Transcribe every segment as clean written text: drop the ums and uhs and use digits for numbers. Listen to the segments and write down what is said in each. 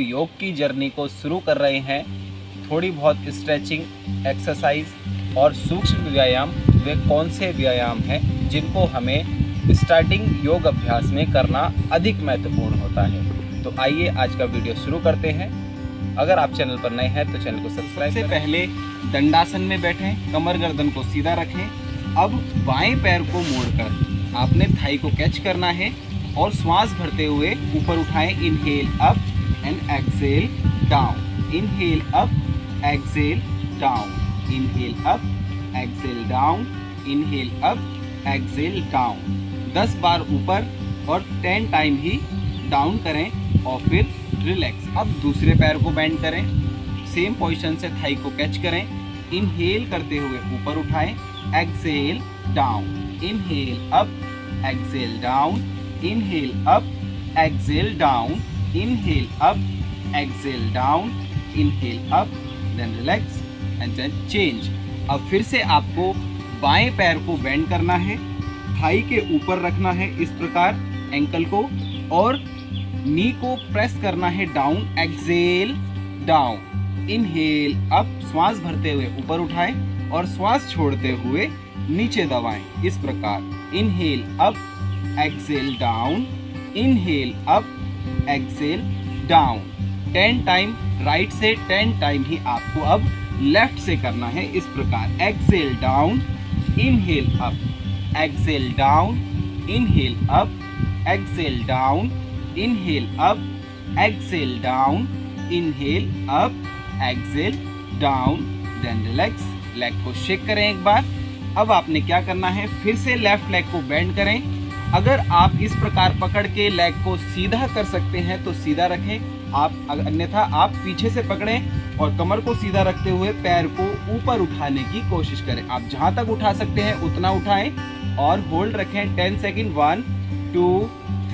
योग की जर्नी को शुरू कर रहे हैं, थोड़ी बहुत स्ट्रेचिंग एक्सरसाइज और सूक्ष्म व्यायाम वे कौन से व्यायाम हैं जिनको हमें स्टार्टिंग योग अभ्यास में करना अधिक महत्वपूर्ण होता है। तो आइए आज का वीडियो शुरू करते हैं। अगर आप चैनल पर नए हैं तो चैनल को सब्सक्राइब करें। सबसे पहले दंडासन में बैठें, कमर गर्दन को सीधा रखें। अब बाएं पैर को मोड़कर आपने थाई को कैच करना है और श्वास भरते हुए ऊपर उठाएं। Inhale up and exhale down. Inhale up, exhale down. Inhale up, exhale down. Inhale up, exhale down. 10 बार ऊपर और 10 टाइम ही डाउन करें और फिर रिलैक्स। अब दूसरे पैर को बेंड करें, सेम पोजीशन से थाई को कैच करें। इनहेल करते हुए ऊपर उठाएं, Excel down. Inhale up, exhale down. Inhale up, exhale down. Inhale up, exhale down, inhale up, then relax and then change. अब फिर से आपको बाएं पैर को बेंड करना है, थाई के ऊपर रखना है इस प्रकार एंकल को और नी को प्रेस करना है down. Excel down. Inhale up, श्वास भरते हुए ऊपर उठाएं और श्वास छोड़ते हुए नीचे दबाएं इस प्रकार। Inhale up, exhale down. Inhale up, exhale down. 10 time right से, 10 टाइम ही आपको अब लेफ्ट से करना है इस प्रकार। Exhale down, inhale up, exhale down. Inhale up, exhale down. Inhale up, exhale down. Inhale up, exhale down, then relax. Leg को shake करें एक बार। अब आपने क्या करना है, फिर से लेफ्ट लेग को बेंड करें। अगर आप इस प्रकार पकड़ के लेग को सीधा कर सकते हैं तो सीधा रखें, आप अन्यथा आप पीछे से पकड़ें और कमर को सीधा रखते हुए पैर को ऊपर उठाने की कोशिश करें। आप जहां तक उठा सकते हैं उतना उठाएं और होल्ड रखें 10 सेकंड। 1 2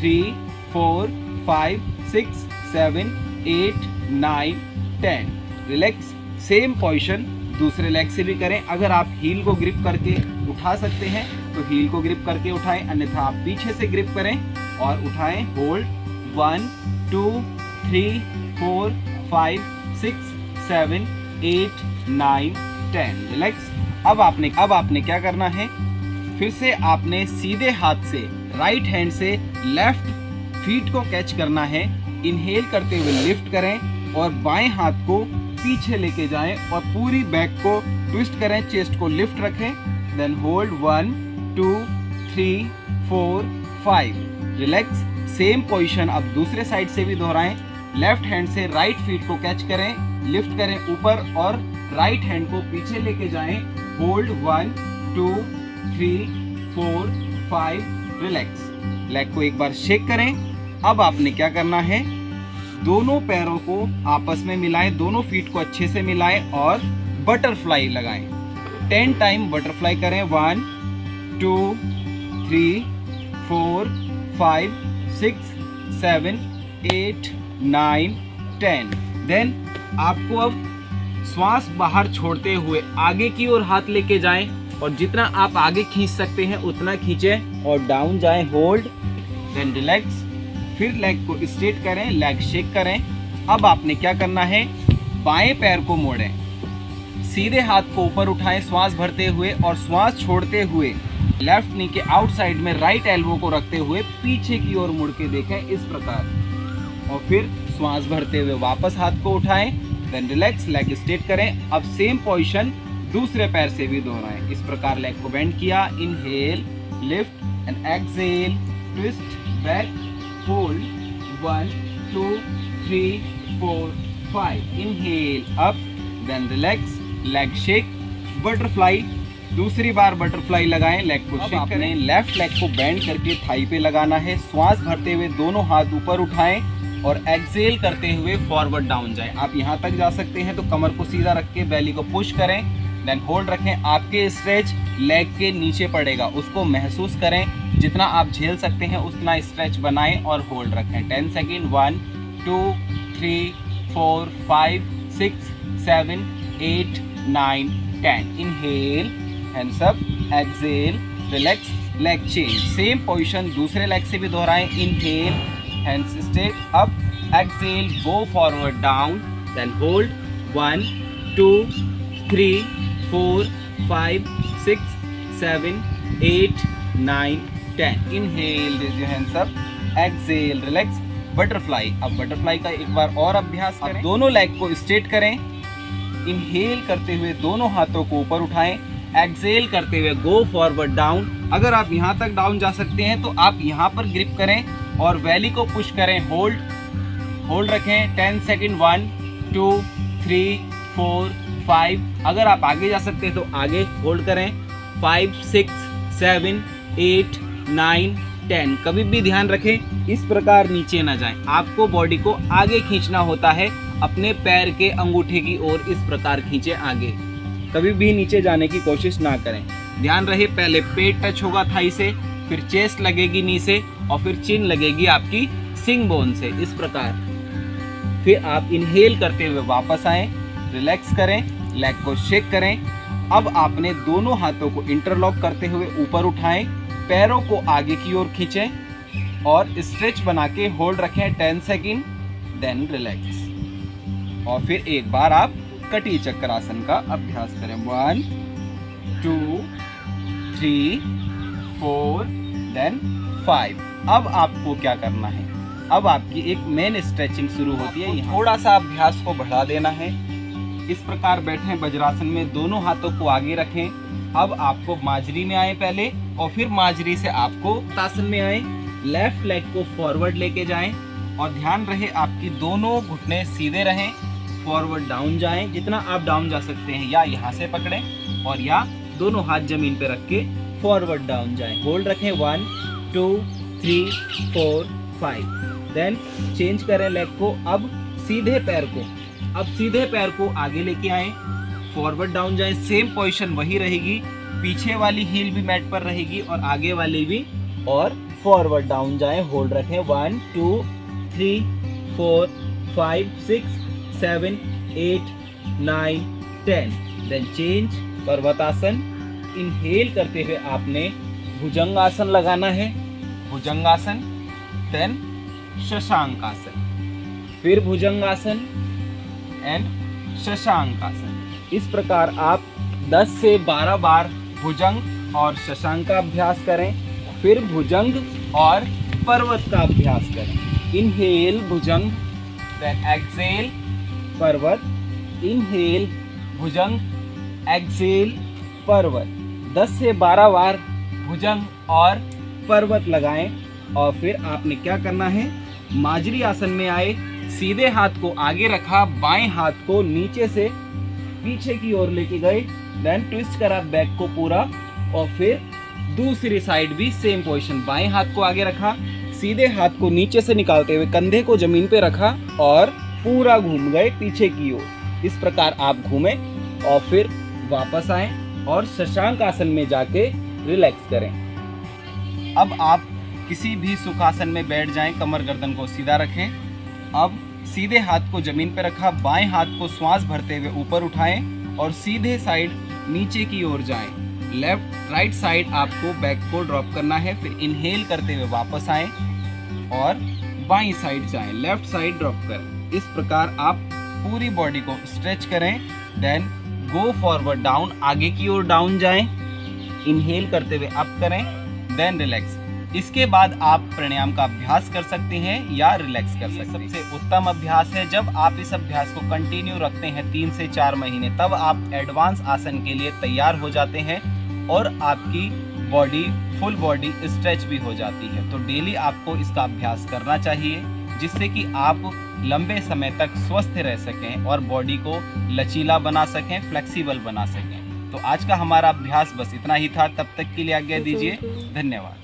3 4 5 6 7 8 9 10। रिलैक्स। सेम पोजीशन दूसरे लेग से भी करें। अगर आप हील को ग्रिप करके उठा सकते हैं तो हील को ग्रिप करके उठाएं, अन्यथा आप पीछे से ग्रिप करें और उठाएं। होल्ड 1 2 3 4 5 6 7 8 9 10। रिलैक्स। अब आपने क्या करना है, फिर से आपने सीधे हाथ से राइट हैंड से लेफ्ट फीट को कैच करना है। इनहेल करते हुए लिफ्ट करें और बाएं हाथ को पीछे लेके जाएं और पूरी बैक को ट्विस्ट करें। चेस्ट को लिफ्ट रखें, then hold 1 2 3 4 5। Relax. Same position अब दूसरे साइड से भी दोहराएं। लेफ्ट हैंड से राइट फीट को कैच करें, लिफ्ट करें ऊपर और राइट हैंड को पीछे लेके जाएं। होल्ड 1 2 3 4 5। रिलैक्स। लेग को एक बार शेक करें। अब आपने क्या करना है, दोनों पैरों को आपस में मिलाएं, दोनों फीट को अच्छे से मिलाएं और बटरफ्लाई लगाएं। 10 टाइम बटरफ्लाई करें। 1 2 3 4 5 6 7 8 9 10। देन आपको अब श्वास बाहर छोड़ते हुए आगे की ओर हाथ लेके जाएं और जितना आप आगे खींच सकते हैं उतना खींचें और डाउन जाएं। Hold, then relax. फिर लेग को स्ट्रेट करें, लेग शेक करें। अब आपने क्या करना है, बाएं पैर को मोड़ें, सीधे हाथ को ऊपर उठाएं श्वास भरते हुए और श्वास छोड़ते हुए लेफ्ट नी के आउटसाइड में राइट एल्बो को रखते हुए पीछे की ओर मुड़ के देखें इस प्रकार और फिर श्वास भरते हुए वापस हाथ को उठाएं, देन रिलैक्स। लेग स्ट्रेट करें। अब सेम पोजीशन दूसरे पैर से भी दोहराएं इस प्रकार। लेग को बेंड किया। Inhale, lift and exhale, twist back, hold 1 2 3 4 5। Inhale up, then relax. Leg shake, butterfly. दूसरी बार बटरफ्लाई लगाएं। लेग को शेक करें। लेफ्ट लेग को बेंड करके थाई पे लगाना है। श्वास भरते हुए दोनों हाथ ऊपर उठाएं और एक्सेल करते हुए फॉरवर्ड डाउन जाएं। आप यहां तक जा सकते हैं तो कमर को सीधा रख के बेली को पुश करें, देन होल्ड रखें। आपके स्ट्रेच लेग के नीचे पड़ेगा, उसको महसूस करें। जितना आप झेल सकते हैं उतना स्ट्रेच बनाएं और होल्ड रखें। 10 second. 1 2 3 4 5 6 7 8 9 10। Inhale, hands up, exhale, relax, leg change. Same position दूसरे लेग से भी दोहराएं। Inhale, hands straight up, exhale, go forward down, then hold 1 2 3 4 5 6 7 8 9 10. Inhale, raise your hands up, exhale, relax, butterfly. अब butterfly का एक बार और अभ्यास करें. दोनों लेग को स्ट्रेट करें. इनहेल करते हुए दोनों हाथों को ऊपर उठाएं. एक्सेल करते हुए गो फॉरवर्ड डाउन. अगर आप यहाँ तक डाउन जा सकते हैं तो आप यहाँ पर ग्रिप करें और वैली को पुश करें. होल्ड रखें 10 सेकेंड. 1 2 3 4 5. अगर आप आगे जा सकते हैं तो आगे होल्ड करें. 5 6 7 8 9 10. कभी भी ध्यान रखें इस प्रकार नीचे ना जाएं. आपको बॉडी को आगे खींचना होता है. अपने पैर के अंगूठे की ओर इस प्रकार खींचे आगे. कभी भी नीचे जाने की कोशिश ना करें. ध्यान रहे पहले पेट टच होगा थाई से, फिर चेस्ट लगेगी नी से और फिर चिन लगेगी आपकी सिंग बोन से. इस प्रकार फिर आप इनहेल करते हुए वापस आएं, रिलैक्स करें, लेग को शेक करें. अब आपने दोनों हाथों को इंटरलॉक करते हुए ऊपर उठाएं, पैरों को आगे की ओर खींचें और स्ट्रेच बना के होल्ड रखें 10 सेकेंड. Then relax. और फिर एक बार आप कटी चक्रासन का अभ्यास करें. 1 2 3 4 देन 5. अब आपको क्या करना है, अब आपकी एक मेन स्ट्रेचिंग शुरू होती है. थोड़ा सा अभ्यास को बढ़ा देना है. इस प्रकार बैठें वज्रासन में, दोनों हाथों को आगे रखें. अब आपको माजरी में आए पहले और फिर माजरी से आपको तासन में आए. लेफ्ट लेग को फॉरवर्ड लेके जाएं और ध्यान रहे आपकी दोनों घुटने सीधे रहें. फॉरवर्ड डाउन जाएं, जितना आप डाउन जा सकते हैं, या यहाँ से पकड़ें और या दोनों हाथ जमीन पे रख के फॉरवर्ड डाउन जाएं. होल्ड रखें 1 2 3 4 5. देन चेंज करें लेग को. अब सीधे पैर को आगे लेके आएं, फॉरवर्ड डाउन जाएं. सेम पोजीशन वही रहेगी, पीछे वाली हील भी मैट पर रहेगी और आगे वाली भी. और फॉरवर्ड डाउन जाएं. होल्ड रखें 1 2 3 4 5 6 7 8 9 10. देन चेंज पर्वतासन. इनहेल करते हुए आपने भुजंगासन लगाना है. भुजंगासन, देन शशांकासन, फिर भुजंगासन एंड शशांकासन. इस प्रकार आप 10 से 12 बार भुजंग और शशांक का अभ्यास करें. फिर भुजंग और पर्वत का अभ्यास करें. इनहेल भुजंग, देन एक्सेल पर्वत. इनहेल भुजंग, एक्सेल पर्वत. 10 से 12 बार भुजंग और पर्वत लगाएं. और फिर आपने क्या करना है, माजरी आसन में आए, सीधे हाथ को आगे रखा, बाएं हाथ को नीचे से पीछे की ओर लेके गए. देन ट्विस्ट करा बैक को पूरा और फिर दूसरी साइड भी सेम पोजीशन. बाएं हाथ को आगे रखा, सीधे हाथ को नीचे से निकालते हुए कंधे को जमीन पे रखा और पूरा घूम गए पीछे की ओर. इस प्रकार आप घूमें और फिर वापस आए और शशांक आसन में जाके रिलैक्स करें. अब आप किसी भी सुखासन में बैठ जाएं, कमर गर्दन को सीधा रखें. अब सीधे हाथ को जमीन पे रखा, बाएं हाथ को श्वास भरते हुए ऊपर उठाएं और सीधे साइड नीचे की ओर जाएं. लेफ्ट राइट साइड आपको बैक को ड्रॉप करना है. फिर इनहेल करते हुए वापस आएं और बाईं साइड जाएं, लेफ्ट साइड ड्रॉप करें. इस प्रकार आप पूरी बॉडी को स्ट्रेच करें. देन गो फॉरवर्ड डाउन, आगे की ओर डाउन जाएं. इनहेल करते हुए अप करें, देन रिलैक्स. इसके बाद आप प्राणायाम का अभ्यास कर सकते हैं या रिलैक्स कर सकते हैं. सबसे उत्तम अभ्यास है जब आप इस अभ्यास को कंटिन्यू रखते हैं 3 से 4 महीने, तब आप एडवांस आसन के लिए तैयार हो जाते हैं और आपकी बॉडी फुल बॉडी स्ट्रेच भी हो जाती है. तो डेली आपको इसका अभ्यास करना चाहिए जिससे कि आप लंबे समय तक स्वस्थ रह सकें और बॉडी को लचीला बना सकें, फ्लेक्सिबल बना सकें. तो आज का हमारा अभ्यास बस इतना ही था. तब तक के लिए आज्ञा दीजिए. धन्यवाद.